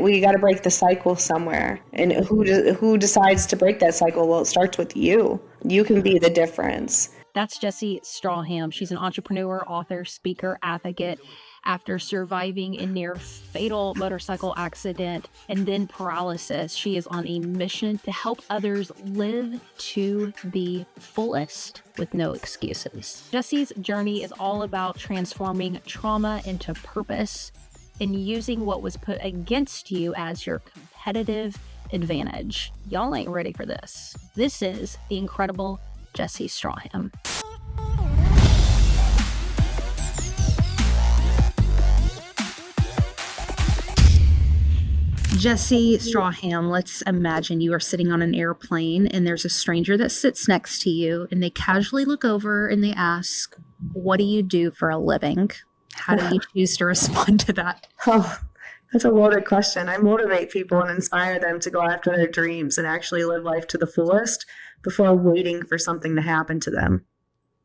we got to break the cycle somewhere. And who decides to break that cycle? Well, it starts with you. You can be the difference. That's Jesi Stracham. She's an entrepreneur, author, speaker, advocate. After surviving a near fatal motorcycle accident and then paralysis, she is on a mission to help others live to the fullest with no excuses. Jesi's journey is all about transforming trauma into purpose and using what was put against you as your competitive advantage. Y'all ain't ready for this. This is the incredible Jesi Stracham. Jesi Stracham, let's imagine you are sitting on an airplane and there's a stranger that sits next to you and they casually look over and they ask, "What do you do for a living?" How do you choose to respond to that? Oh, that's a loaded question. I motivate people and inspire them to go after their dreams and actually live life to the fullest before waiting for something to happen to them.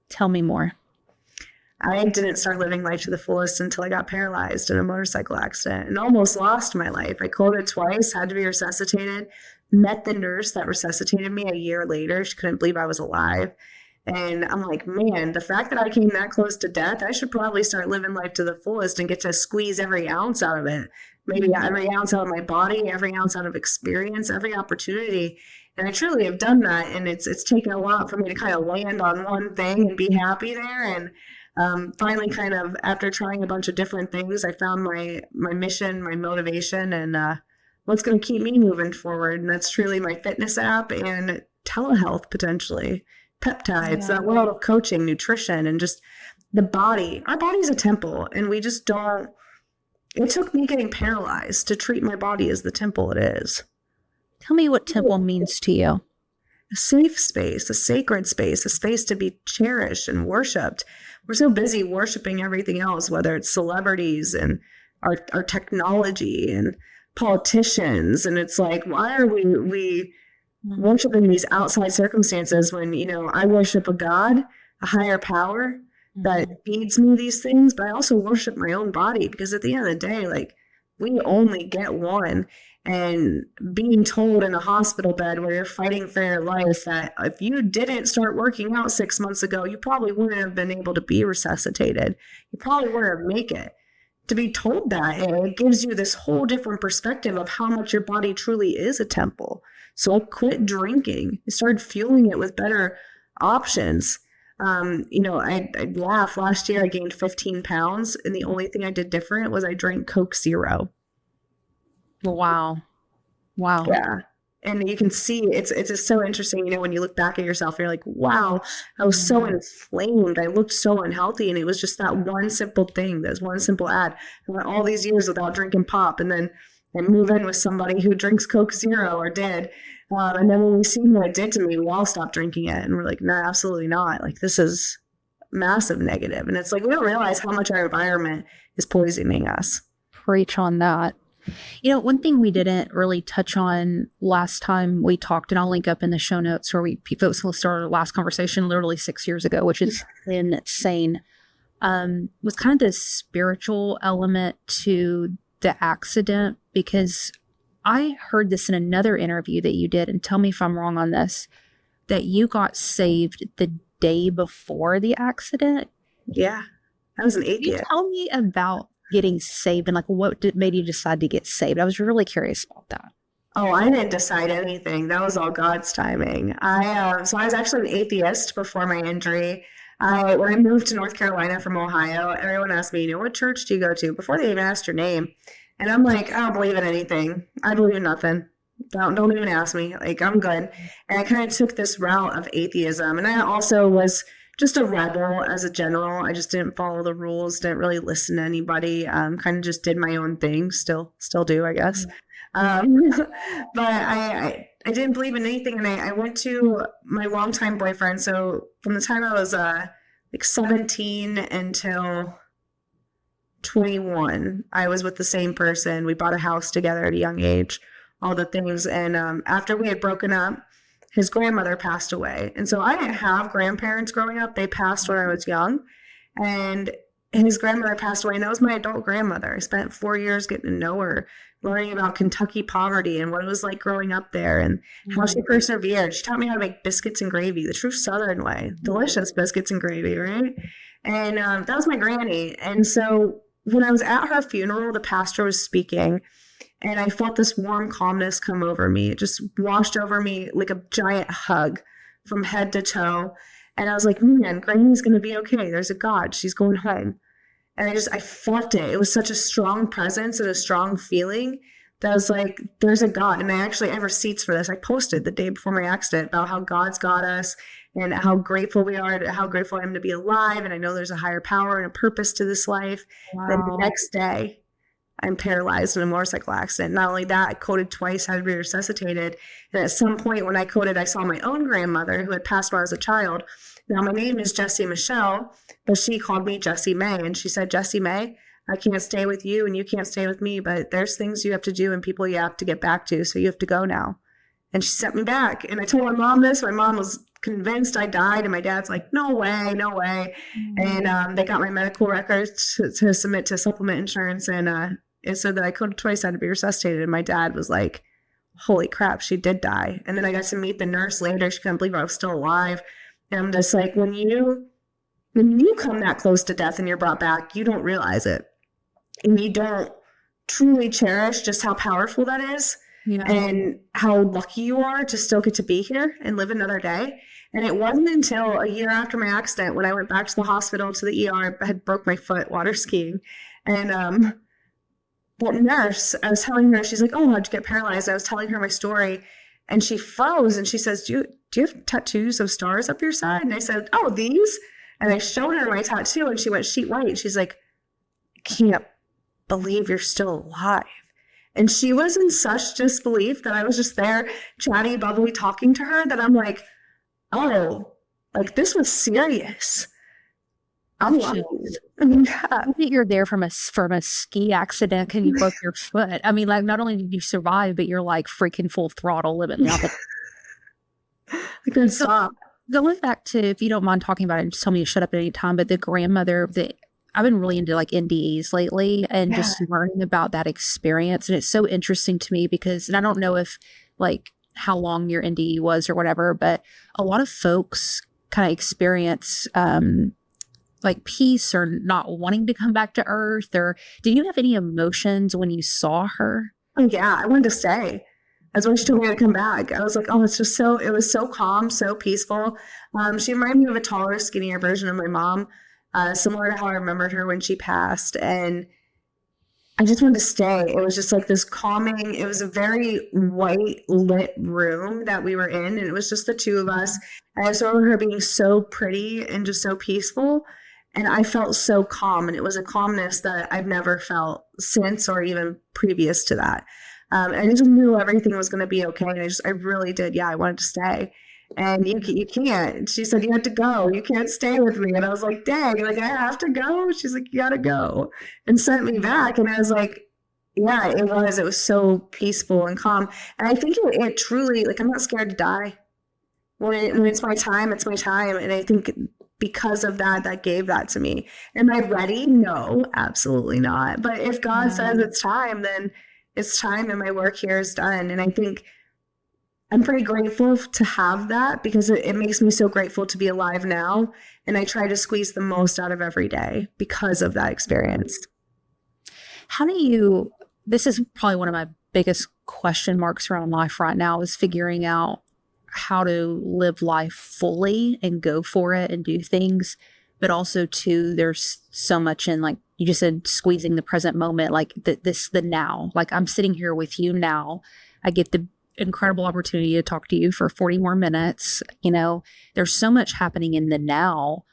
Tell me more. I didn't start living life to the fullest until I got paralyzed in a motorcycle accident and almost lost my life. I coded twice, had to be resuscitated, met the nurse that resuscitated me a year later. She couldn't believe I was alive. And I'm like, man, the fact that I came that close to death, I should probably start living life to the fullest and get to squeeze every ounce out of it. Maybe every ounce out of my body, every ounce out of experience, every opportunity. And I truly have done that. And it's taken a lot for me to kind of land on one thing and be happy there. And finally, kind of after trying a bunch of different things, I found my mission, my motivation, and what's going to keep me moving forward. And that's truly my fitness app and telehealth, potentially. Peptides, that world of coaching, nutrition, and just the body. Our body's a temple, and we just don't. It took me getting paralyzed to treat my body as the temple it is. Tell me what temple means to you. A safe space, a sacred space, a space to be cherished and worshipped. We're so busy worshiping everything else, whether it's celebrities and our technology and politicians, and it's like, why are we worshiping these outside circumstances when, I worship a God, a higher power that feeds me these things, but I also worship my own body because at the end of the day, like, we only get one. And being told in a hospital bed where you're fighting for your life that if you didn't start working out 6 months ago, you probably wouldn't have been able to be resuscitated. You probably wouldn't have made it. To be told that, it gives you this whole different perspective of how much your body truly is a temple. So I quit drinking. I started fueling it with better options. I laugh. Last year I gained 15 pounds, and the only thing I did different was I drank Coke Zero. Wow. Yeah. And you can see it's just so interesting, when you look back at yourself, you're like, wow, I was so inflamed. I looked so unhealthy. And it was just that one simple thing, that one simple ad. I went all these years without drinking pop. And then I move in with somebody who drinks Coke Zero or did. And then when we see what it did to me, we all stopped drinking it. And we're like, no, absolutely not. Like, this is massive negative. And it's like, we don't realize how much our environment is poisoning us. Preach on that. One thing we didn't really touch on last time we talked, and I'll link up in the show notes where folks will start our last conversation literally 6 years ago, which is insane, was kind of the spiritual element to the accident, because I heard this in another interview that you did, and tell me if I'm wrong on this, that you got saved the day before the accident. Yeah, I was an atheist. Can you tell me about getting saved and what made you decide to get saved? I was really curious about that. Oh, I didn't decide anything. That was all God's timing. So I was actually an atheist before my injury. When I moved to North Carolina from Ohio, everyone asked me, what church do you go to? Before they even asked your name. And I'm like, I don't believe in anything. I believe in nothing. Don't even ask me. Like, I'm good. And I kind of took this route of atheism. And I also was just a rebel as a general. I just didn't follow the rules, didn't really listen to anybody, kind of just did my own thing, still do, I guess. But I didn't believe in anything. And I went to my longtime boyfriend. So from the time I was 17 until 21, I was with the same person. We bought a house together at a young age, all the things. And after we had broken up, his grandmother passed away. And so I didn't have grandparents growing up. They passed when I was young. And his grandmother passed away, and that was my adult grandmother. I spent 4 years getting to know her, learning about Kentucky poverty and what it was like growing up there and how she persevered. She taught me how to make biscuits and gravy, the true Southern way. Delicious biscuits and gravy, right? And that was my granny. And so when I was at her funeral, the pastor was speaking, and I felt this warm calmness come over me. It just washed over me like a giant hug from head to toe. And I was like, man, Granny's going to be okay. There's a God. She's going home. And I felt it. It was such a strong presence and a strong feeling that I was like, there's a God. And I have receipts for this. I posted the day before my accident about how God's got us and how grateful we are, how grateful I am to be alive. And I know there's a higher power and a purpose to this life. Wow. Then the next day, I'm paralyzed in a motorcycle accident. Not only that, I coded twice, had to be resuscitated. And at some point when I coded, I saw my own grandmother who had passed while I was a child. Now, my name is Jesi Michelle, but she called me Jesi May. And she said, Jesi May, I can't stay with you and you can't stay with me, but there's things you have to do and people you have to get back to. So you have to go now. And she sent me back. And I told my mom this. My mom was convinced I died. And my dad's like, no way, no way. And they got my medical records to submit to supplement insurance. And it said that I coded twice, had to be resuscitated. And my dad was like, holy crap, she did die. And then I got to meet the nurse later. She couldn't believe I was still alive. And I'm just like, when you come that close to death and you're brought back, you don't realize it. And you don't truly cherish just how powerful that is. Yeah. And how lucky you are to still get to be here and live another day. And it wasn't until a year after my accident when I went back to the hospital to the ER, I had broke my foot water skiing. And that nurse, I was telling her, she's like, oh, how'd you get paralyzed? I was telling her my story. And she froze and she says, do you have tattoos of stars up your side? And I said, oh, these? And I showed her my tattoo and she went sheet white. She's like, I can't believe you're still alive. And she was in such disbelief that I was just there chatty, bubbly, talking to her that I'm like, oh, like this was serious. I'm lying. Yeah. I think you're there from a ski accident because you broke your foot. I mean, like, not only did you survive, but you're like freaking full throttle living now. I couldn't stop. Going back to, if you don't mind talking about it, and just tell me to shut up at any time, but the grandmother, I've been really into like NDEs lately and just learning about that experience. And it's so interesting to me because, and I don't know if like how long your NDE was or whatever, but a lot of folks kind of experience like peace or not wanting to come back to earth. Or did you have any emotions when you saw her? Oh yeah, I wanted to stay. That's when she told me to come back. I was like, oh, it was so calm, so peaceful. She reminded me of a taller, skinnier version of my mom, similar to how I remembered her when she passed. And I just wanted to stay. It was just like this calming, it was a very white lit room that we were in. And it was just the two of us. And I just remember her being so pretty and just so peaceful. And I felt so calm. And it was a calmness that I've never felt since or even previous to that. I just knew everything was going to be okay. And I really did. Yeah, I wanted to stay. And you can't. She said, you have to go. You can't stay with me. And I was like, dang, like I have to go. She's like, you got to go. And sent me back. And I was like, yeah, it was so peaceful and calm. And I think it truly, like, I'm not scared to die. When it's my time, it's my time. And I think because of that gave that to me. Am I ready? No, absolutely not. But if God says it's time, then it's time and my work here is done. And I think I'm pretty grateful to have that because it makes me so grateful to be alive now. And I try to squeeze the most out of every day because of that experience. This is probably one of my biggest question marks around life right now, is figuring out how to live life fully and go for it and do things. But also too, there's so much in, like you just said, squeezing the present moment, like the now. Like I'm sitting here with you now. I get the incredible opportunity to talk to you for 40 more minutes. You know, there's so much happening in the now.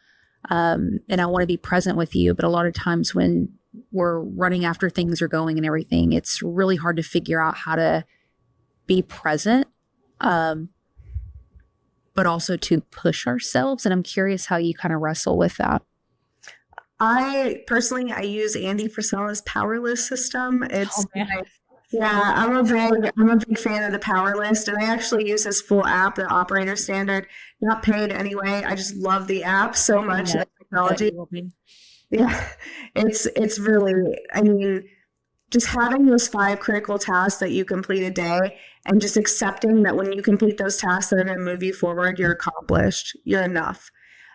And I want to be present with you. But a lot of times when we're running after things or going and everything, it's really hard to figure out how to be present. But also to push ourselves. And I'm curious how you kind of wrestle with that. I use Andy Frisella's Powerless system. I'm a big fan of the Power List, and I actually use his full app, the operator standard, not paid anyway. I just love the app so much, the technology. Yeah, it's really, I mean, just having those 5 critical tasks that you complete a day and just accepting that when you complete those tasks that are going to move you forward, you're accomplished, you're enough.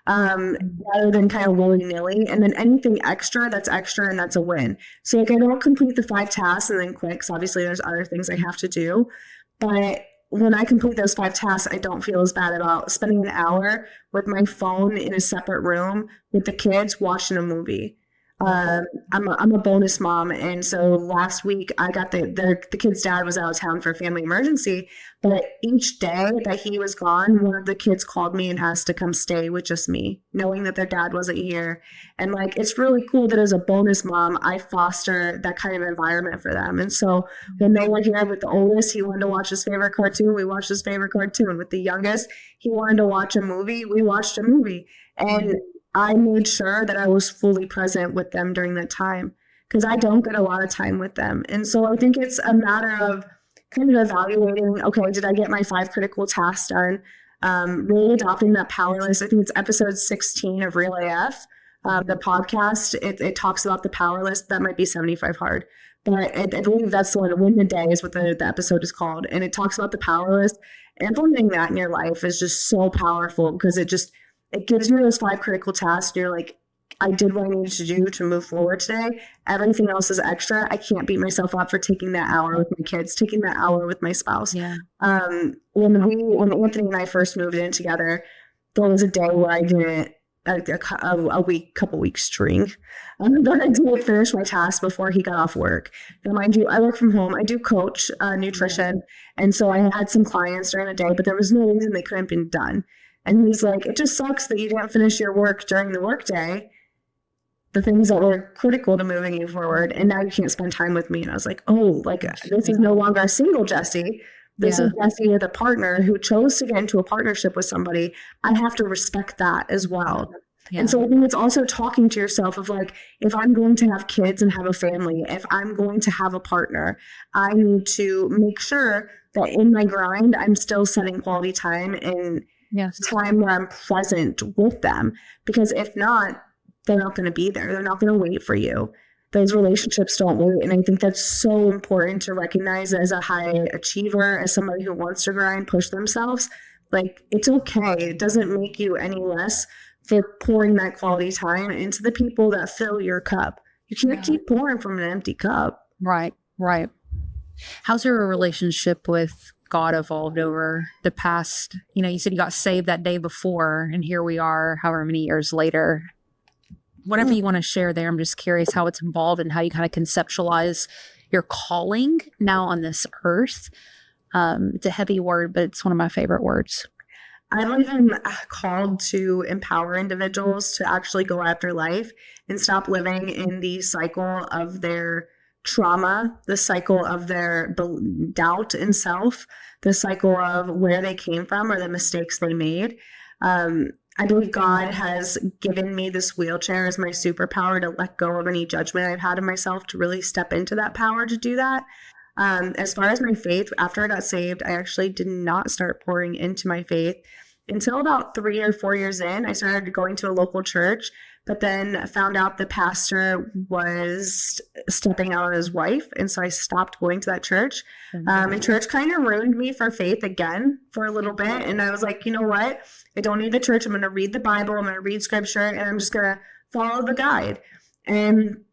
Rather than kind of willy-nilly, and then anything extra, that's extra and that's a win. So like I don't complete the 5 tasks and then quit, 'cause obviously there's other things I have to do. But when I complete those 5 tasks, I don't feel as bad about spending an hour with my phone in a separate room with the kids watching a movie. I'm a bonus mom, and so last week I got the kid's dad was out of town for a family emergency. But each day that he was gone, one of the kids called me and asked to come stay with just me, knowing that their dad wasn't here. And like it's really cool that as a bonus mom, I foster that kind of environment for them. And so when they were here with the oldest, he wanted to watch his favorite cartoon. We watched his favorite cartoon. With the youngest, he wanted to watch a movie. We watched a movie. And I made sure that I was fully present with them during that time because I don't get a lot of time with them. And so I think it's a matter of kind of evaluating, okay, did I get my 5 critical tasks done? Really adopting that powerless. I think it's episode 16 of Real AF, the podcast. It talks about the powerless. That might be 75 hard. But I believe that's the one, Win the Day is what the episode is called. And it talks about the powerless. Implementing that in your life is just so powerful because it gives you those 5 critical tasks. You're like, I did what I needed to do to move forward today. Everything else is extra. I can't beat myself up for taking that hour with my kids, taking that hour with my spouse. Yeah. When Anthony and I first moved in together, there was a day where I didn't couple weeks string. But I didn't finish my task before he got off work. Now, mind you, I work from home. I do coach nutrition. And so I had some clients during the day, but there was no reason they couldn't be done. And he's like, it just sucks that you didn't finish your work during the workday, the things that were critical to moving you forward. And now you can't spend time with me. And I was like, oh, like this is no longer a single Jesi. This is Jesi with a partner who chose to get into a partnership with somebody. I have to respect that as well. Yeah. And so I think it's also talking to yourself of like, if I'm going to have kids and have a family, if I'm going to have a partner, I need to make sure that in my grind, I'm still setting quality time and time where I'm present with them. Because if not, they're not going to be there. They're not going to wait for you. Those relationships don't wait. And I think that's so important to recognize as a high achiever, as somebody who wants to grind, push themselves. Like, it's okay. It doesn't make you any less for pouring that quality time into the people that fill your cup. You can't keep pouring from an empty cup. Right. How's your relationship with God evolved over the past? You said you got saved that day before, and here we are, however many years later. Whatever you want to share there, I'm just curious how it's evolved and how you kind of conceptualize your calling now on this earth. It's a heavy word, but it's one of my favorite words. I believe I'm called to empower individuals to actually go after life and stop living in the cycle of their trauma, the cycle of their doubt in self, the cycle of where they came from or the mistakes they made. I believe God has given me this wheelchair as my superpower to let go of any judgment I've had of myself, to really step into that power to do that. As far as my faith, after I got saved, I actually did not start pouring into my faith until about 3 or 4 years in. I started going to a local church, but then found out the pastor was stepping out on his wife. And so I stopped going to that church. And church kind of ruined me for faith again for a little bit. And I was like, you know what? I don't need the church. I'm going to read the Bible. I'm going to read scripture, and I'm just going to follow the guide. And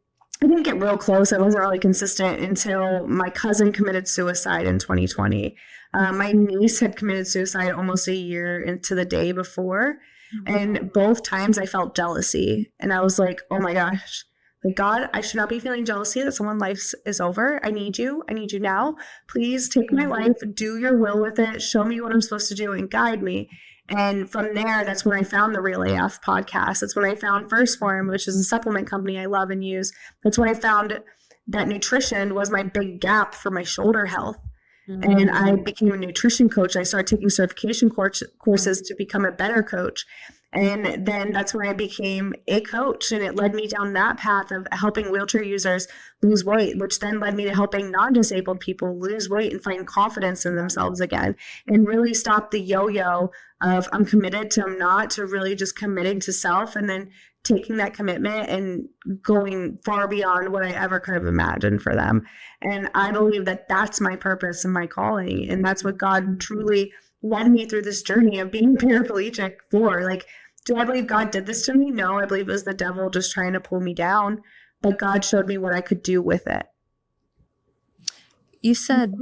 I didn't get real close. I wasn't really consistent until my cousin committed suicide in 2020. My niece had committed suicide almost a year into the day before. And both times I felt jealousy. And I was like, oh my gosh, like, God, I should not be feeling jealousy that someone's life is over. I need you. I need you now. Please take my life, do your will with it. Show me what I'm supposed to do and guide me. And from there, that's when I found the Real AF podcast. That's when I found First Form, which is a supplement company I love and use. That's when I found that nutrition was my big gap for my shoulder health. And I became a nutrition coach. I started taking certification courses to become a better coach. And then that's when I became a coach. And it led me down that path of helping wheelchair users lose weight, which then led me to helping non-disabled people lose weight and find confidence in themselves again, and really stop the yo-yo of I'm committed to I'm not, to really just committing to self, and then taking that commitment and going far beyond what I ever could have imagined for them. And I believe that that's my purpose and my calling. And that's what God truly led me through this journey of being paraplegic for. Like, do I believe God did this to me? No, I believe it was the devil just trying to pull me down. But God showed me what I could do with it. You said,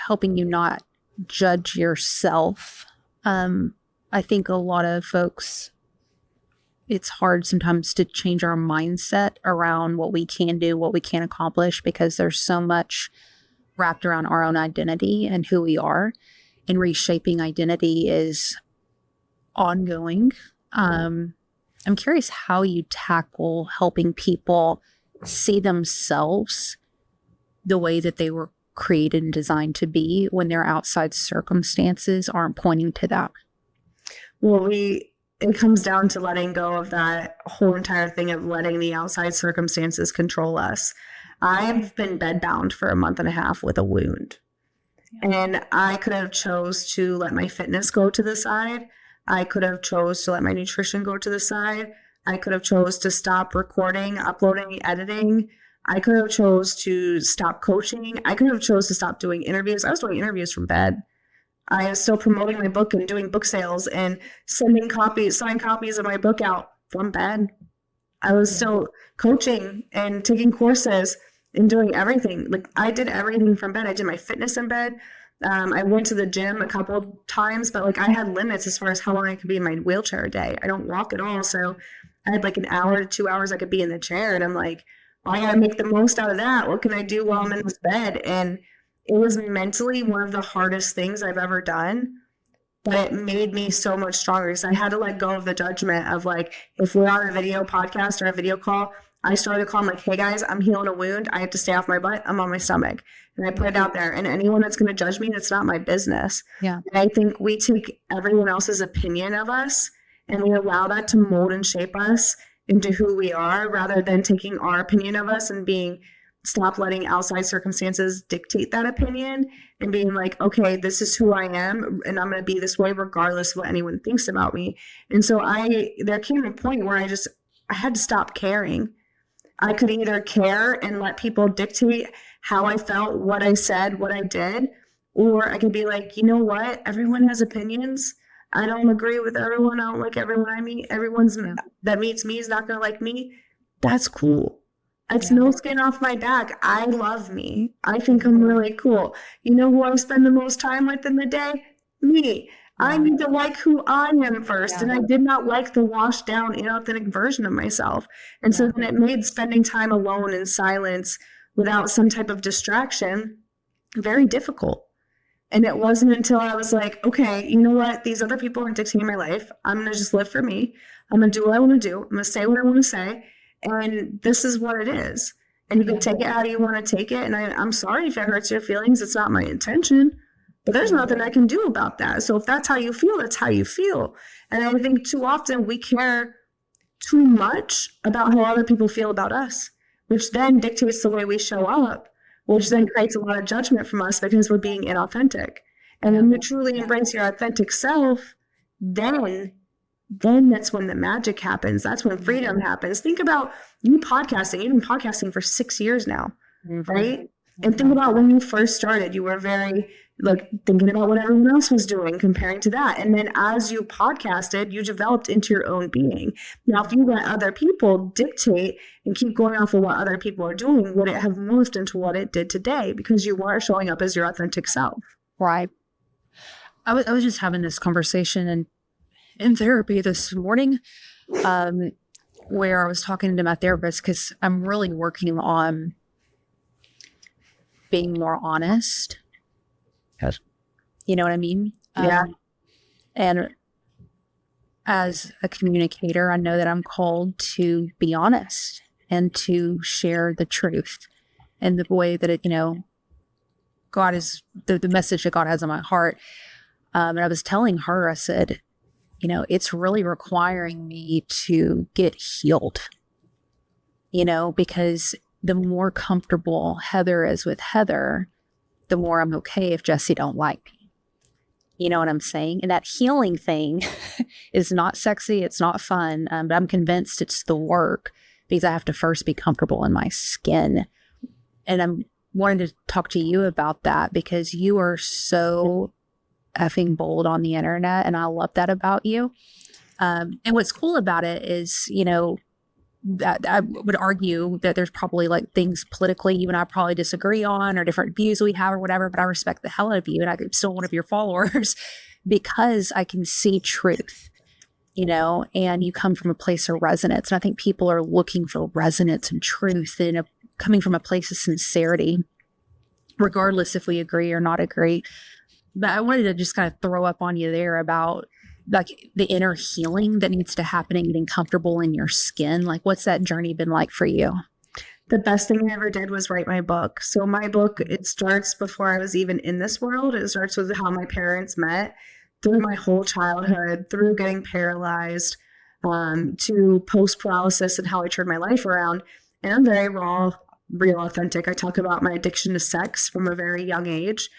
helping you not judge yourself. I think a lot of folks, it's hard sometimes to change our mindset around what we can do, what we can accomplish, because there's so much wrapped around our own identity and who we are. And reshaping identity is ongoing. I'm curious how you tackle helping people see themselves the way that they were created and designed to be when their outside circumstances aren't pointing to that. Well, it comes down to letting go of that whole entire thing of letting the outside circumstances control us. I've been bedbound for a month and a half with a wound. And I could have chose to let my fitness go to the side. I could have chose to let my nutrition go to the side. I could have chose to stop recording, uploading, editing. I could have chose to stop coaching. I could have chose to stop doing interviews. I was doing interviews from bed. I was still promoting my book and doing book sales and sending signed copies of my book out from bed. I was still coaching and taking courses and doing everything. Like, I did everything from bed. I did my fitness in bed. I went to the gym a couple of times, but I had limits as far as how long I could be in my wheelchair a day. I don't walk at all. So I had an hour to 2 hours I could be in the chair. And I'm like, well, I got to make the most out of that. What can I do while I'm in this bed? And it was mentally one of the hardest things I've ever done, but it made me so much stronger because I had to let go of the judgment of if we're on a video podcast or a video call, I started to call them hey guys, I'm healing a wound. I have to stay off my butt. I'm on my stomach. And I put it out there. And anyone that's going to judge me, that's not my business. Yeah. And I think we take everyone else's opinion of us and we allow that to mold and shape us into who we are rather than taking our opinion of us and stop letting outside circumstances dictate that opinion and being okay, this is who I am and I'm going to be this way regardless of what anyone thinks about me. And so there came a point where I had to stop caring. I could either care and let people dictate how I felt, what I said, what I did, or I could be you know what? Everyone has opinions. I don't agree with everyone. I don't like everyone I meet. That meets me is not going to like me. That's cool. It's no skin off my back. I love me. I think I'm really cool. You know who I spend the most time with in the day? Me. I need to like who I am first. And I did not like the washed down, inauthentic version of myself. And so then it made spending time alone in silence without some type of distraction very difficult. And it wasn't until I was okay, you know what? These other people aren't dictating my life. I'm going to just live for me. I'm going to do what I want to do. I'm going to say what I want to say. And this is what it is. And you can take it how you want to take it. And I'm sorry if it hurts your feelings. It's not my intention. But there's nothing I can do about that. So if that's how you feel, that's how you feel. And I think too often we care too much about how other people feel about us, which then dictates the way we show up, which then creates a lot of judgment from us because we're being inauthentic. And when you truly embrace your authentic self, then that's when the magic happens. That's when freedom happens. Think about you podcasting. You've been podcasting for 6 years now, right? And think about when you first started, you were very thinking about what everyone else was doing, comparing to that. And then as you podcasted, you developed into your own being. Now, if you let other people dictate and keep going off of what other people are doing, would it have morphed into what it did today? Because you were showing up as your authentic self. Right. I was just having this conversation in therapy this morning where I was talking to my therapist because I'm really working on being more honest. Yes. You know what I mean? Yeah. And as a communicator, I know that I'm called to be honest and to share the truth and the way that God is the message that God has on my heart. And I was telling her, I said, it's really requiring me to get healed, because the more comfortable Heather is with Heather, the more I'm okay if Jesi don't like me, You know what I'm saying? And that healing thing is not sexy. It's not fun. But I'm convinced it's the work because I have to first be comfortable in my skin. And I'm wanting to talk to you about that because you are so effing bold on the internet. And I love that about you. And what's cool about it is, you know, that I would argue that there's probably like things politically you and I probably disagree on or different views we have or whatever, but I respect the hell out of you and I'm still one of your followers because I can see truth, you know, and you come from a place of resonance. And I think people are looking for resonance and truth and coming from a place of sincerity, regardless if we agree or not agree. But I wanted to just kind of throw up on you there about like the inner healing that needs to happen and getting comfortable in your skin. Like, what's that journey been like for you? The best thing I ever did was write my book. So my book, it starts before I was even in this world. It starts with how my parents met through my whole childhood, through getting paralyzed, to post-paralysis and how I turned my life around. And I'm very raw, real, authentic. I talk about my addiction to sex from a very young age.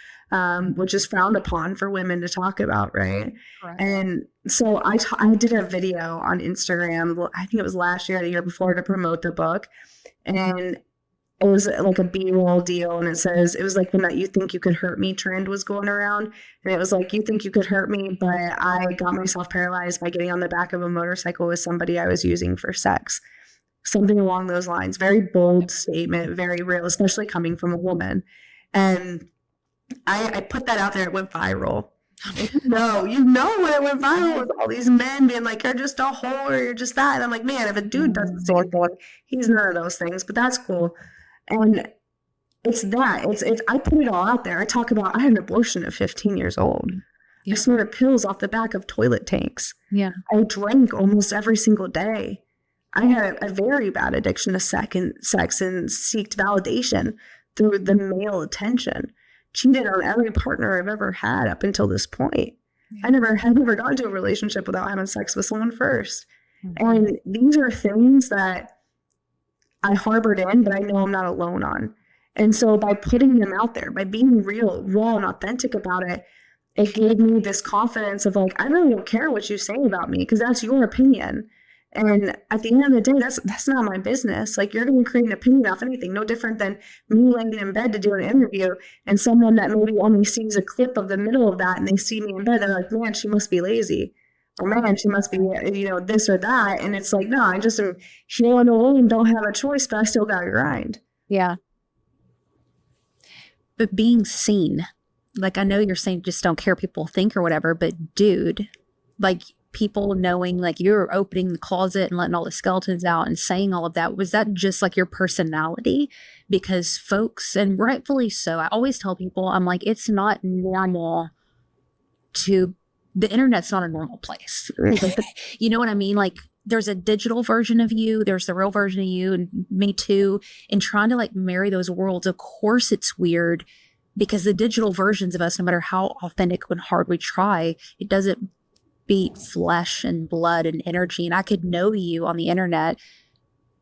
Which is frowned upon for women to talk about, right? Right. And so I did a video on Instagram, I think it was last year, the year before, to promote the book. And it was like a B-roll deal. And it was like when that "you think you could hurt me" trend was going around. And it was like, you think you could hurt me, but I got myself paralyzed by getting on the back of a motorcycle with somebody I was using for sex. Something along those lines. Very bold statement, very real, especially coming from a woman. And I put that out there. It went viral. You know when it went viral with all these men being like, "You're just a whore, or you're just that." And I'm like, man, if a dude does the same thing, he's none of those things, but that's cool. And it's I put it all out there. I talk about, I had an abortion at 15 years old. Yeah. I snorted pills off the back of toilet tanks. Yeah. I drank almost every single day. I had a very bad addiction to sex and seeked validation through the male attention. Cheated on every partner I've ever had up until this point. Yeah. I never got into a relationship without having sex with someone first. Mm-hmm. And these are things that I harbored in, but I know I'm not alone on. And so by putting them out there, by being real, raw, and authentic about it, it gave me this confidence of like, I really don't care what you say about me because that's your opinion. And at the end of the day, that's not my business. Like, you're going to create an opinion off anything, no different than me laying in bed to do an interview and someone that maybe only sees a clip of the middle of that and they see me in bed, they're like, man, she must be lazy. Or man, she must be, this or that. And it's like, no, I just am healing away and don't have a choice, but I still got to grind. Yeah. But being seen, like, I know you're saying just don't care what people think or whatever, but dude, like, people knowing like you're opening the closet and letting all the skeletons out and saying all of that, was that just like your personality? Because folks, and rightfully so, I always tell people, I'm like, it's not normal the internet's not a normal place. You know what I mean? Like, there's a digital version of you, there's the real version of you, and me too. And trying to like marry those worlds, of course it's weird because the digital versions of us, no matter how authentic and hard we try, it doesn't beat flesh and blood and energy. And I could know you on the internet,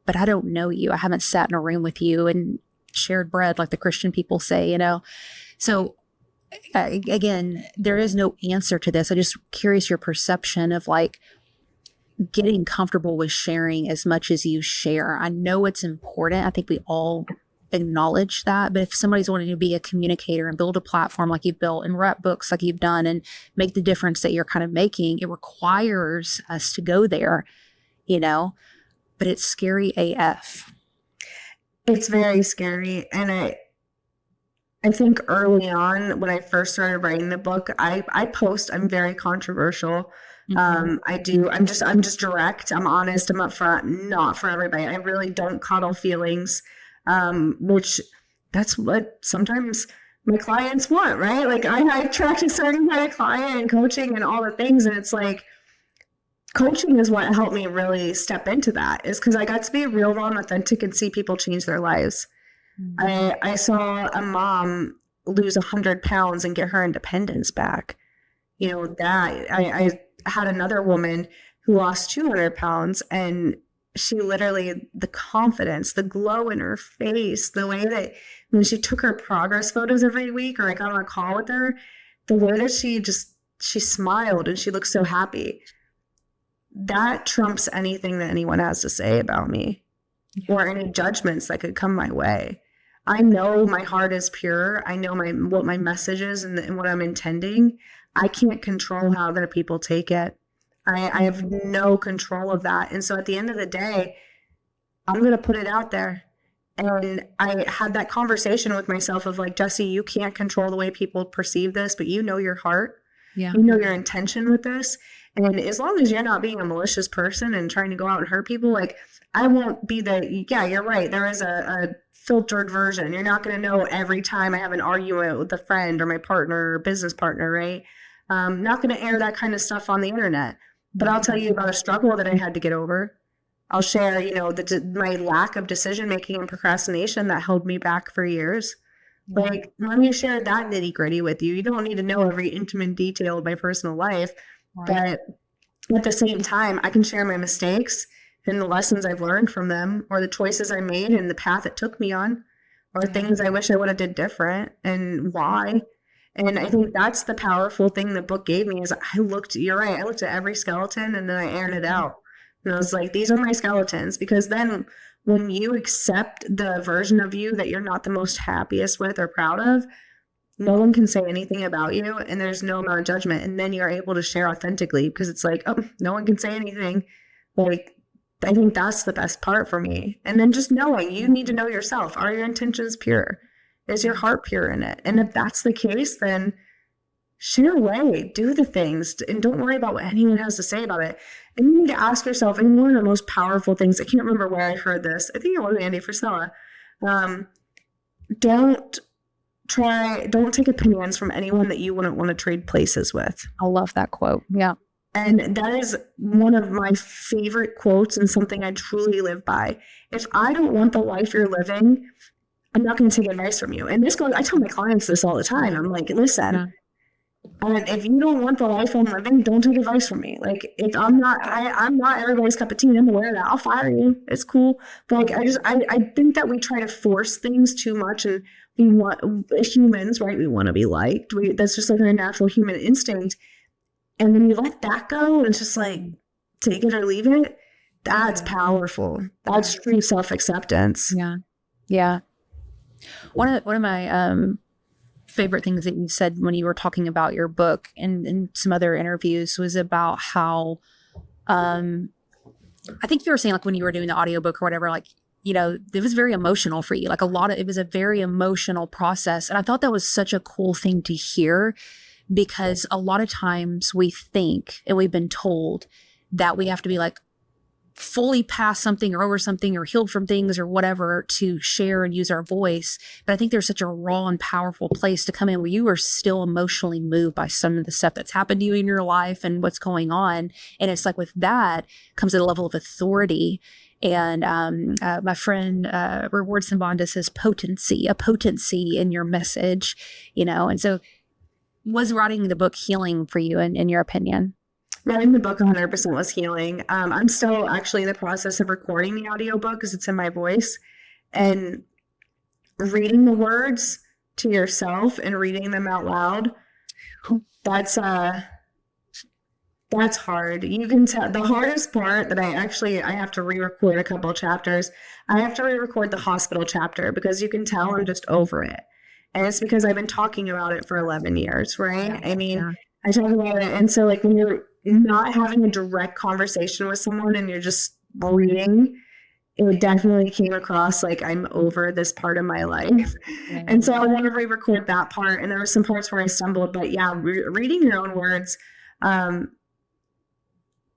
but I don't know you. I haven't sat in a room with you and shared bread like the Christian people say, So again, there is no answer to this. I'm just curious your perception of like getting comfortable with sharing as much as you share. I know it's important. I think we all acknowledge that, but if somebody's wanting to be a communicator and build a platform like you've built and write books like you've done and make the difference that you're kind of making, it requires us to go there, but it's scary AF. It's very scary. And I think early on when I first started writing the book, I'm very controversial. Mm-hmm. I'm just direct. I'm honest. I'm upfront, not for everybody. I really don't coddle feelings. Which that's what sometimes my clients want, right? Like I attract a certain kind of client and coaching and all the things. And it's like, coaching is what helped me really step into that, is because I got to be real, raw, and authentic and see people change their lives. Mm-hmm. I saw a mom lose 100 pounds and get her independence back. I had another woman who lost 200 pounds and she literally, the confidence, the glow in her face, the way that when she took her progress photos every week or I got on a call with her, the way that she just she smiled and she looked so happy. That trumps anything that anyone has to say about me or any judgments that could come my way. I know my heart is pure. I know what my message is and what I'm intending. I can't control how other people take it. I have no control of that. And so at the end of the day, I'm going to put it out there. And I had that conversation with myself of like, Jesi, you can't control the way people perceive this, but you know your heart. Yeah. You know your intention with this. And as long as you're not being a malicious person and trying to go out and hurt people, like I won't be yeah, you're right. There is a filtered version. You're not going to know every time I have an argument with a friend or my partner or business partner, right? Not going to air that kind of stuff on the internet. But I'll tell you about a struggle that I had to get over. I'll share, my lack of decision making and procrastination that held me back for years. Like, let me share that nitty gritty with you. You don't need to know every intimate detail of my personal life, but at the same time, I can share my mistakes and the lessons I've learned from them, or the choices I made and the path it took me on, or things I wish I would have did different and why. And I think that's the powerful thing the book gave me is you're right, I looked at every skeleton and then I aired it out. And I was like, these are my skeletons. Because then when you accept the version of you that you're not the most happiest with or proud of, no one can say anything about you and there's no amount of judgment. And then you're able to share authentically because it's like, oh, no one can say anything. Like, I think that's the best part for me. And then just knowing, you need to know yourself. Are your intentions pure? Is your heart pure in it? And if that's the case, then share away, do the things, and don't worry about what anyone has to say about it. And you need to ask yourself, and one of the most powerful things, I can't remember where I heard this. I think it was Andy Frisella. Don't take opinions from anyone that you wouldn't want to trade places with. I love that quote. Yeah. And that is one of my favorite quotes and something I truly live by. If I don't want the life you're living, I'm not going to take advice from you. And I tell my clients this all the time. I'm like, listen, if you don't want the life I'm living, don't take advice from me. Like, if I'm not everybody's cup of tea, I'm aware of that. I'll fire you. It's cool. But like, I think that we try to force things too much, and we want humans, right? We want to be liked. That's just like our natural human instinct. And when you let that go, and it's just like, take it or leave it. That's powerful. That's true self-acceptance. Yeah. Yeah. One of my favorite things that you said when you were talking about your book and some other interviews was about how I think you were saying, like, when you were doing the audiobook or whatever, like, it was very emotional for you. Like, it was a very emotional process. And I thought that was such a cool thing to hear, because a lot of times we think, and we've been told, that we have to be like fully past something or over something or healed from things or whatever to share and use our voice. But I think there's such a raw and powerful place to come in where you are still emotionally moved by some of the stuff that's happened to you in your life and what's going on. And it's like, with that comes a level of authority. And my friend Reward Simbanda says a potency in your message, and so was writing the book healing for you in your opinion? Writing the book 100% was healing. I'm still actually in the process of recording the audiobook because it's in my voice, and reading the words to yourself and reading them out loud. That's hard. You can tell the hardest part that I have to re-record a couple chapters. I have to re-record the hospital chapter because you can tell I'm just over it. And it's because I've been talking about it for 11 years, right? I mean, I talk about it. And so, like, when you're not having a direct conversation with someone and you're just reading, it definitely came across like I'm over this part of my life. And so I want to re-record that part. And there were some parts where I stumbled. But yeah, reading your own words,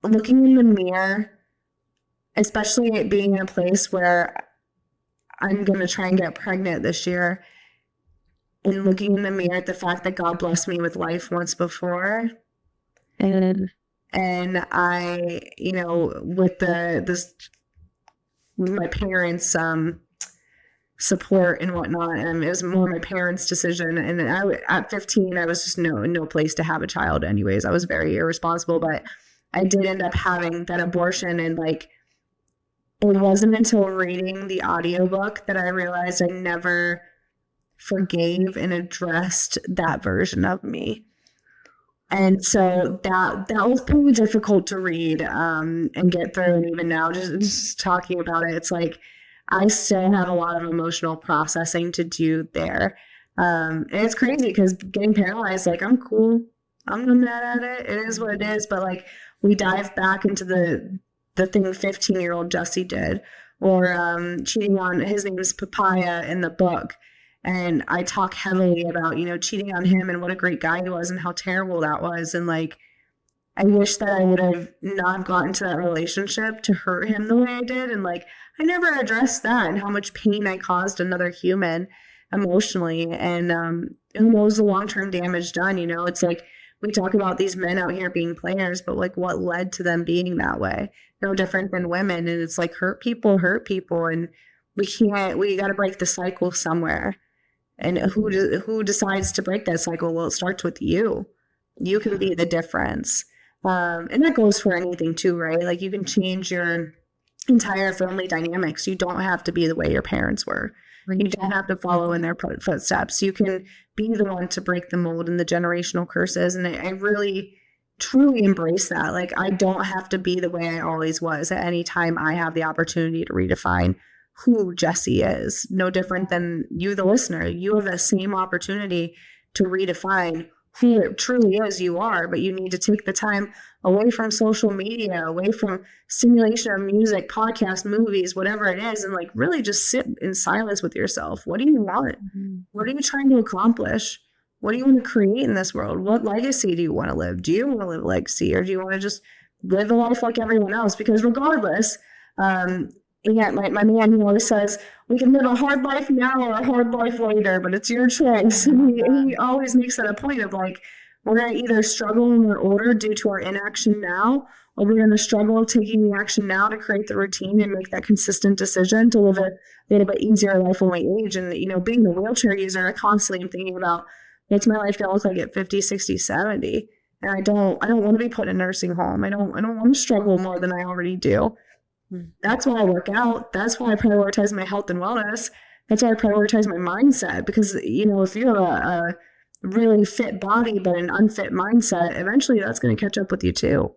looking in the mirror, especially it being in a place where I'm going to try and get pregnant this year, and looking in the mirror at the fact that God blessed me with life once before. And I, with my parents' support and whatnot, and it was more my parents' decision. And at 15, I was just no place to have a child anyways. I was very irresponsible, but I did end up having that abortion. And like, it wasn't until reading the audiobook that I realized I never forgave and addressed that version of me. And so that was pretty difficult to read and get through. And even now, just talking about it, it's like I still have a lot of emotional processing to do there. And it's crazy because getting paralyzed, like I'm cool. I'm not mad at it. It is what it is. But like we dive back into the thing 15-year-old Jesi did, or cheating on, his name is Papaya in the book. And I talk heavily about, cheating on him and what a great guy he was and how terrible that was. And like, I wish that I would have not gotten to that relationship to hurt him the way I did. And like, I never addressed that and how much pain I caused another human emotionally. And who knows the long-term damage done, It's like, we talk about these men out here being players, but like what led to them being that way? No different than women. And it's like hurt people. And we got to break the cycle somewhere. And who decides to break that cycle? Well, it starts with you. You can be the difference. And that goes for anything too, right? Like you can change your entire family dynamics. You don't have to be the way your parents were. You don't have to follow in their footsteps. You can be the one to break the mold and the generational curses. And I really, truly embrace that. Like I don't have to be the way I always was. At any time I have the opportunity to redefine who Jesi is. No different than you, the listener. You have the same opportunity to redefine who it truly is you are, but you need to take the time away from social media, away from stimulation of music, podcasts, movies, whatever it is, and like really just sit in silence with yourself. What do you want? What are you trying to accomplish? What do you want to create in this world? What legacy do you want to live? Do you want to live a legacy, or do you want to just live a life like everyone else? Because regardless, yeah, my man, he always says, we can live a hard life now or a hard life later, but it's your choice. And he always makes that a point of like, we're going to either struggle when we're older due to our inaction now, or we're going to struggle taking the action now to create the routine and make that consistent decision to live a little bit easier life when we age. And, being a wheelchair user, I constantly am thinking about what's my life going to look like at 50, 60, 70. And I don't want to be put in a nursing home. I don't want to struggle more than I already do. That's why I work out. That's why I prioritize my health and wellness. That's why I prioritize my mindset. Because, if you're a really fit body but an unfit mindset, eventually that's going to catch up with you too.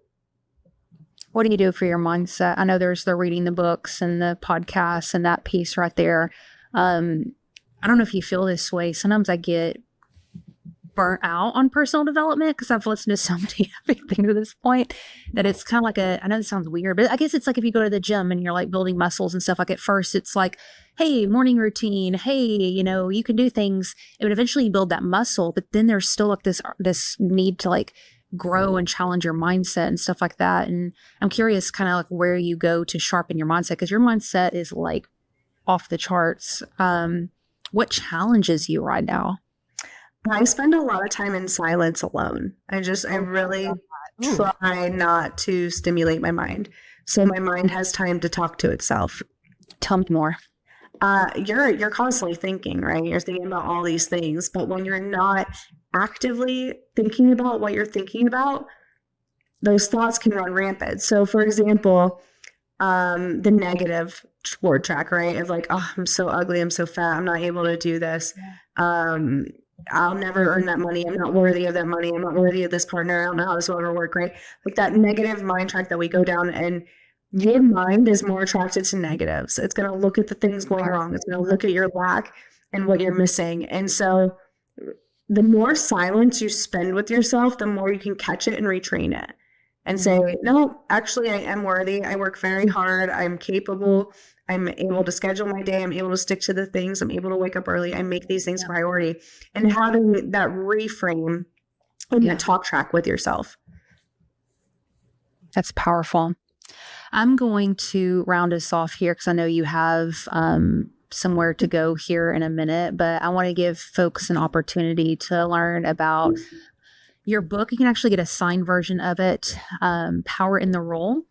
What do you do for your mindset? I know there's the reading the books and the podcasts and that piece right there. I don't know if you feel this way. Sometimes I get burnt out on personal development because I've listened to so many things to this point that it's kind of like I know this sounds weird, but I guess it's like if you go to the gym and you're like building muscles and stuff, like at first it's like, hey, morning routine, hey, you can do things, and eventually you build that muscle, but then there's still like this need to like grow and challenge your mindset and stuff like that. And I'm curious kind of like where you go to sharpen your mindset, because your mindset is like off the charts. What challenges you right now? I spend a lot of time in silence alone. I really try not to stimulate my mind. So my mind has time to talk to itself. Tell me more. You're constantly thinking, right? You're thinking about all these things, but when you're not actively thinking about what you're thinking about, those thoughts can run rampant. So for example, the negative word track, right? Of like, oh, I'm so ugly, I'm so fat, I'm not able to do this. I'll never earn that money. I'm not worthy of that money. I'm not worthy of this partner. I don't know how this will ever work, right? Like that negative mind track that we go down, and your mind is more attracted to negatives. It's going to look at the things going wrong. It's going to look at your lack and what you're missing. And so the more silence you spend with yourself, the more you can catch it and retrain it and say, no, actually I am worthy. I work very hard. I'm capable. I'm able to schedule my day. I'm able to stick to the things. I'm able to wake up early. I make these things priority. And having that reframe and that talk track with yourself. That's powerful. I'm going to round us off here because I know you have somewhere to go here in a minute, but I want to give folks an opportunity to learn about your book. You can actually get a signed version of it, Power in the Role.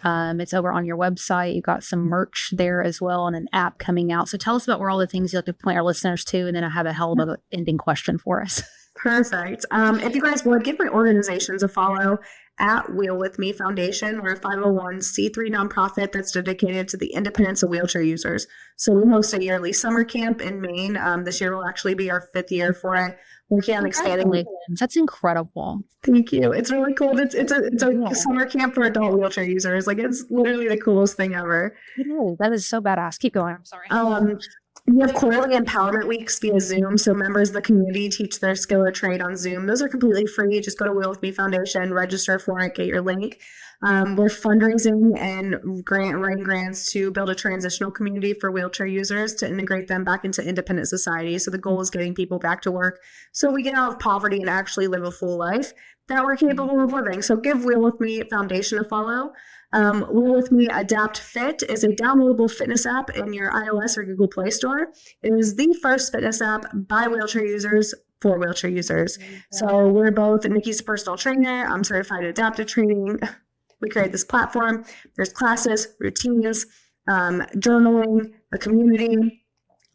It's over on your website. You've got some merch there as well and an app coming out. So tell us about where all the things you like to point our listeners to, and then I have a hell of an ending question for us. Perfect. If you guys would, give my organizations a follow at Wheel With Me Foundation. We're a 501c3 nonprofit that's dedicated to the independence of wheelchair users. So we host a yearly summer camp in Maine. This year will actually be our 5th year for it. working on expanding. Congratulations. That's incredible. Thank you. It's really cool. It's a summer camp for adult wheelchair users. Like, it's literally the coolest thing ever. It is. That is so badass. Keep going. I'm sorry. We have quarterly empowerment weeks via Zoom, so members of the community teach their skill or trade on Zoom. Those are completely free. Just go to Wheel With Me Foundation, register for it, get your link. We're fundraising and writing grants to build a transitional community for wheelchair users to integrate them back into independent society. So the goal is getting people back to work so we get out of poverty and actually live a full life that we're capable of living. So give Wheel With Me Foundation a follow. Wheel With Me Adapt Fit is a downloadable fitness app in your iOS or Google Play Store. It is the first fitness app by wheelchair users for wheelchair users. So we're both, Nikki's a personal trainer, I'm certified in adaptive training. We created this platform. There's classes, routines, journaling, a community,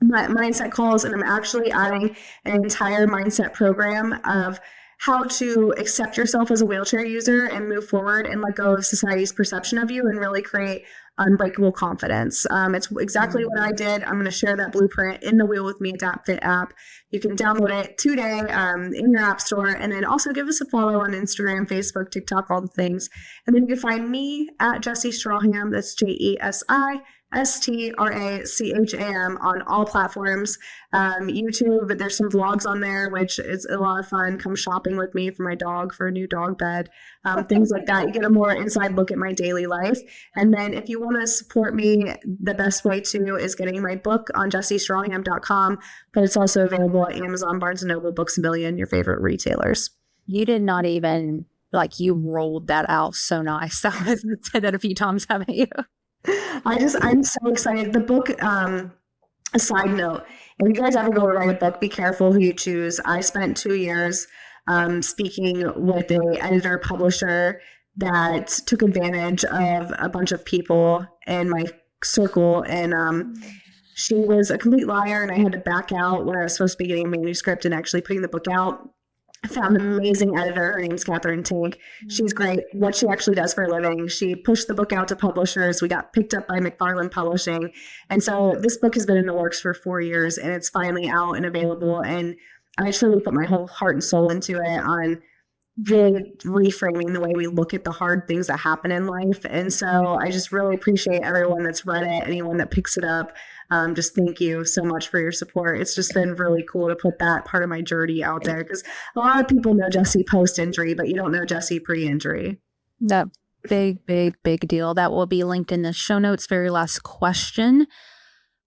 mindset calls, and I'm actually adding an entire mindset program of how to accept yourself as a wheelchair user and move forward and let go of society's perception of you and really create unbreakable confidence. It's exactly what I did. I'm going to share that blueprint in the Wheel With Me Adapt Fit app. You can download it today in your app store, and then also give us a follow on Instagram, Facebook, TikTok, all the things. And then you can find me at Jesi Stracham. That's JESISTRACHAM on all platforms. YouTube, there's some vlogs on there, which is a lot of fun. Come shopping with me for my dog, for a new dog bed, things like that. You get a more inside look at my daily life. And then if you want to support me, the best way to is getting my book on jesistracham.com, but it's also available at Amazon, Barnes & Noble, Books A Million, your favorite retailers. You did not even, you rolled that out so nice. I've said that a few times, haven't you? I'm so excited. The book, a side note, if you guys ever go to write a book, be careful who you choose. I spent 2 years speaking with an editor publisher that took advantage of a bunch of people in my circle, and she was a complete liar, and I had to back out when I was supposed to be getting a manuscript and actually putting the book out. I found an amazing editor. Her name's Catherine Tink. She's great. What she actually does for a living, she pushed the book out to publishers. We got picked up by McFarland Publishing. And so this book has been in the works for 4 years, and it's finally out and available. And I truly put my whole heart and soul into it on really reframing the way we look at the hard things that happen in life. And so I just really appreciate everyone that's read it, anyone that picks it up. Just thank you so much for your support. It's just been really cool to put that part of my journey out there, because a lot of people know Jesi post-injury, but you don't know Jesi pre-injury. That big deal. That will be linked in the show notes. Very last question.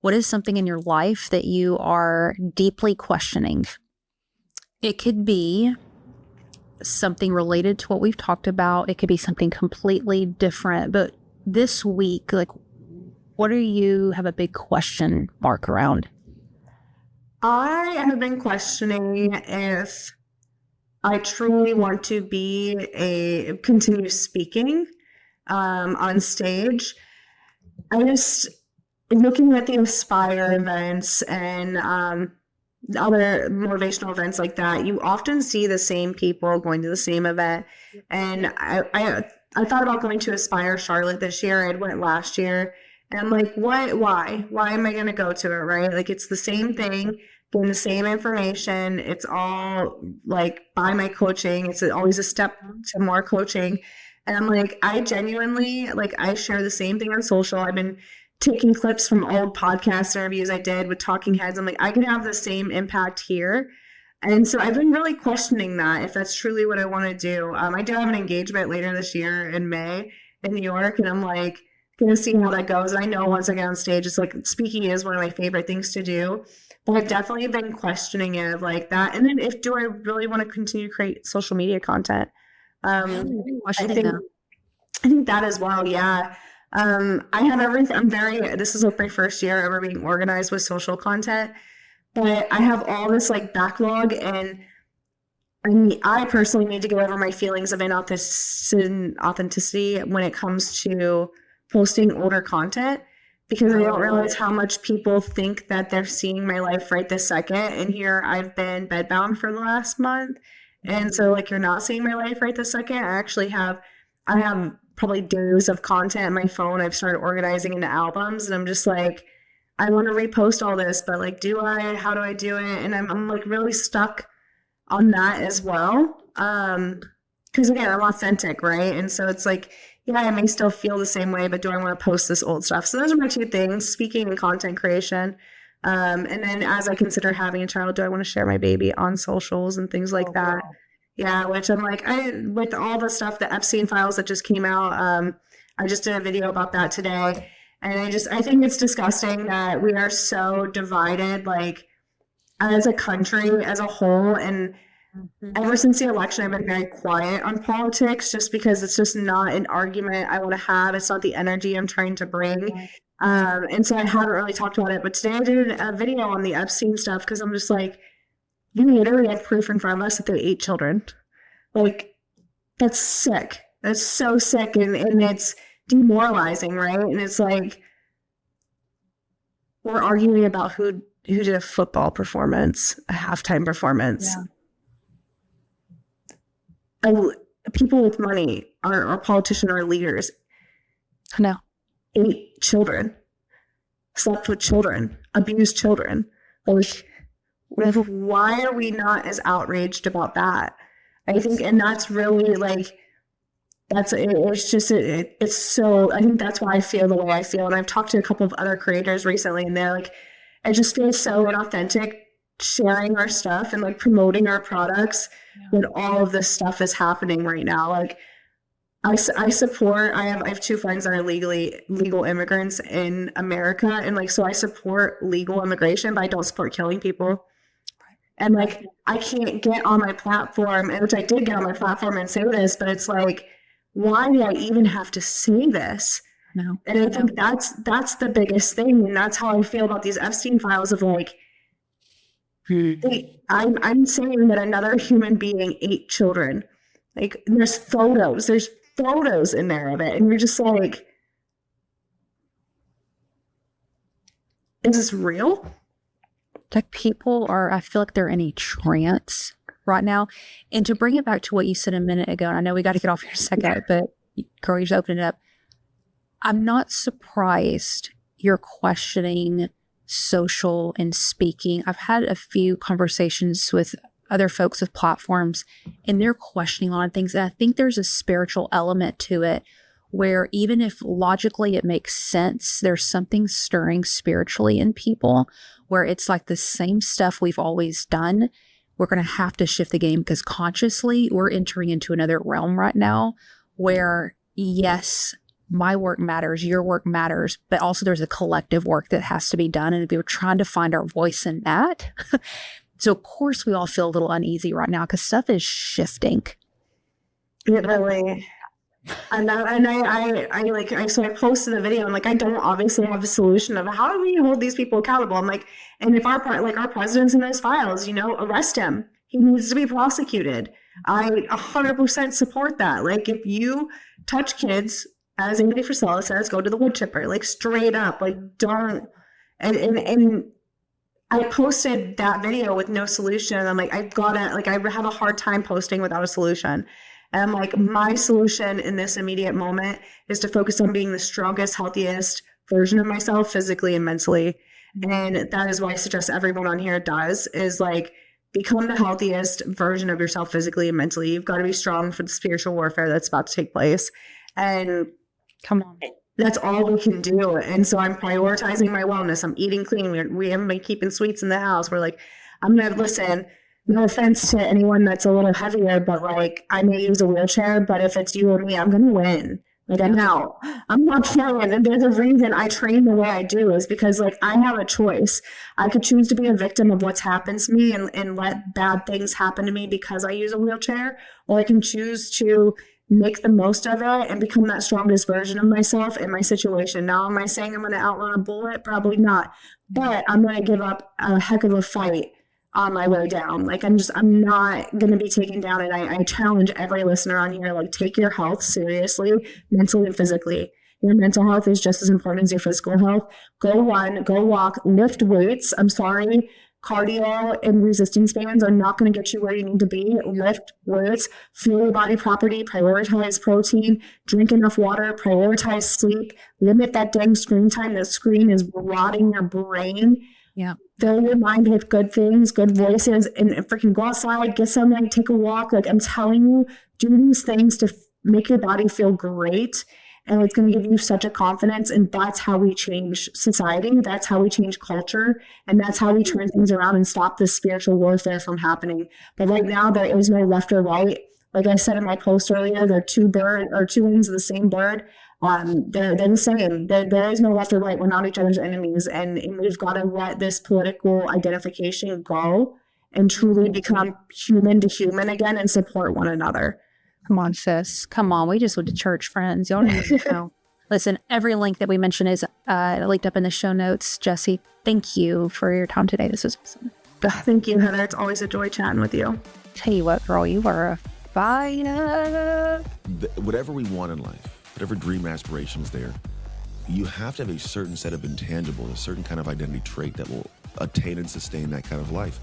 What is something in your life that you are deeply questioning? It could be something related to what we've talked about. It could be something completely different. But this week, what do you have a big question mark around? I have been questioning if I truly want to continue speaking on stage. I just, looking at the Aspire events and other motivational events like that, you often see the same people going to the same event. And I thought about going to Aspire Charlotte this year. I went last year. And I'm like, what? Why am I going to go to it, right? It's the same thing, getting the same information. It's all buy my coaching. It's always a step to more coaching. And I'm like, I genuinely, I share the same thing on social. I've been taking clips from old podcast interviews I did with talking heads. I'm like, I could have the same impact here. And so I've been really questioning that, if that's truly what I want to do. I do have an engagement later this year in May in New York, and I'm going to see how that goes. And I know once I get on stage, it's speaking is one of my favorite things to do. But I've definitely been questioning it that. And then do I really want to continue to create social media content? I think that as well. Yeah. I have everything. This is my first year ever being organized with social content, but I have all this backlog, and I personally need to get over my feelings of inauthenticity when it comes to posting older content, because I don't realize how much people think that they're seeing my life right this second. And here I've been bedbound for the last month. And so you're not seeing my life right this second. I have probably days of content on my phone. I've started organizing into albums, and I'm just I want to repost all this, but do I? How do I do it? And I'm really stuck on that as well. Because again, I'm authentic, right? And so it's like, yeah, I may still feel the same way, but do I want to post this old stuff? So those are my two things, speaking and content creation. And then as I consider having a child, do I want to share my baby on socials and things like that? Wow. Yeah, which I'm like, with all the stuff, the Epstein files that just came out, I just did a video about that today. And I think it's disgusting that we are so divided, like as a country, as a whole. And ever since the election, I've been very quiet on politics just because it's just not an argument I want to have. It's not the energy I'm trying to bring. And so I haven't really talked about it. But today I did a video on the Epstein stuff because I'm just like, you literally have proof in front of us that they ate children. Like, that's sick. That's so sick. And it's demoralizing, right? And it's like, we're arguing about who did a football performance, a halftime performance. People with money, our politicians, our leaders, No. ate children, slept with children, abused children. Like, why are we not as outraged about that? I think, and that's really like, it's so, I think that's why I feel the way I feel. And I've talked to a couple of other creators recently, and they're like, it just feels so inauthentic sharing our stuff and like promoting our products when all of this stuff is happening right now. Like, I support, I have two friends that are legal immigrants in America. And like, so I support legal immigration, but I don't support killing people. And like, I can't get on my platform, which I did get on my platform and say this, but it's like, why do I even have to say this? No. And I think that's the biggest thing. And that's how I feel about these Epstein files of like, I'm saying that another human being ate children. Like, there's photos in there of it. And you're just like, is this real? Like, people are, I feel like they're in a trance right now. And to bring it back to what you said a minute ago, and I know we got to get off here in a second, but girl, you just opened it up. I'm not surprised you're questioning social and speaking. I've had a few conversations with other folks with platforms, and they're questioning a lot of things. And I think there's a spiritual element to it where even if logically it makes sense, there's something stirring spiritually in people where it's like the same stuff we've always done. We're going to have to shift the game because consciously we're entering into another realm right now where, yes, my work matters, your work matters, but also there's a collective work that has to be done. And we're trying to find our voice in that. So of course we all feel a little uneasy right now because stuff is shifting. It really. So I posted a video and like, I don't obviously have a solution of how do we hold these people accountable. I'm like, and if our president's in those files, arrest him. He needs to be prosecuted. I 100% support that. Like, if you touch kids, as Andy Frisella says, go to the wood chipper, like straight up, like don't, and I posted that video with no solution. I'm like, I have a hard time posting without a solution. And I'm like, my solution in this immediate moment is to focus on being the strongest, healthiest version of myself physically and mentally. And that is why I suggest everyone on here does, is like, become the healthiest version of yourself physically and mentally. You've got to be strong for the spiritual warfare that's about to take place. And come on, that's all we can do. And so I'm prioritizing my wellness. I'm eating clean. We haven't been keeping sweets in the house. We're like, I'm going to listen. No offense to anyone that's a little heavier, but like, I may use a wheelchair, but if it's you or me, I'm going to win. Like, I'm not trying. And there's a reason I train the way I do is because like, I have a choice. I could choose to be a victim of what's happened to me and let bad things happen to me because I use a wheelchair, or I can choose to make the most of it and become that strongest version of myself in my situation. Now, am I saying I'm going to outrun a bullet? Probably not. But I'm going to give up a heck of a fight on my way down. Like, I'm not going to be taken down. And I challenge every listener on here, like, take your health seriously, mentally and physically. Your mental health is just as important as your physical health. Go run, go walk, lift weights. I'm sorry. Cardio and resistance bands are not going to get you where you need to be. Lift weights, fuel your body properly, prioritize protein, drink enough water, prioritize sleep, limit that dang screen time. The screen is rotting your brain. Yeah. Fill your mind with good things, good voices, and freaking go outside, get something, take a walk. Like I'm telling you, do these things to make your body feel great. And it's going to give you such a confidence. And that's how we change society. That's how we change culture. And that's how we turn things around and stop this spiritual warfare from happening. But right now, there is no left or right. Like I said in my post earlier, they're two wings of the same bird. They're the same. There is no left or right. We're not each other's enemies, and we've got to let this political identification go and truly become human to human again and support one another. Come on, sis. Come on. We just went to church, friends. Y'all don't even know. Listen, every link that we mention is linked up in the show notes. Jesi, thank you for your time today. This was awesome. Thank you, Heather. It's always a joy chatting with you. Tell you what, girl, you are a fighter. Whatever we want in life, whatever dream aspiration is there, you have to have a certain set of intangibles, a certain kind of identity trait that will attain and sustain that kind of life.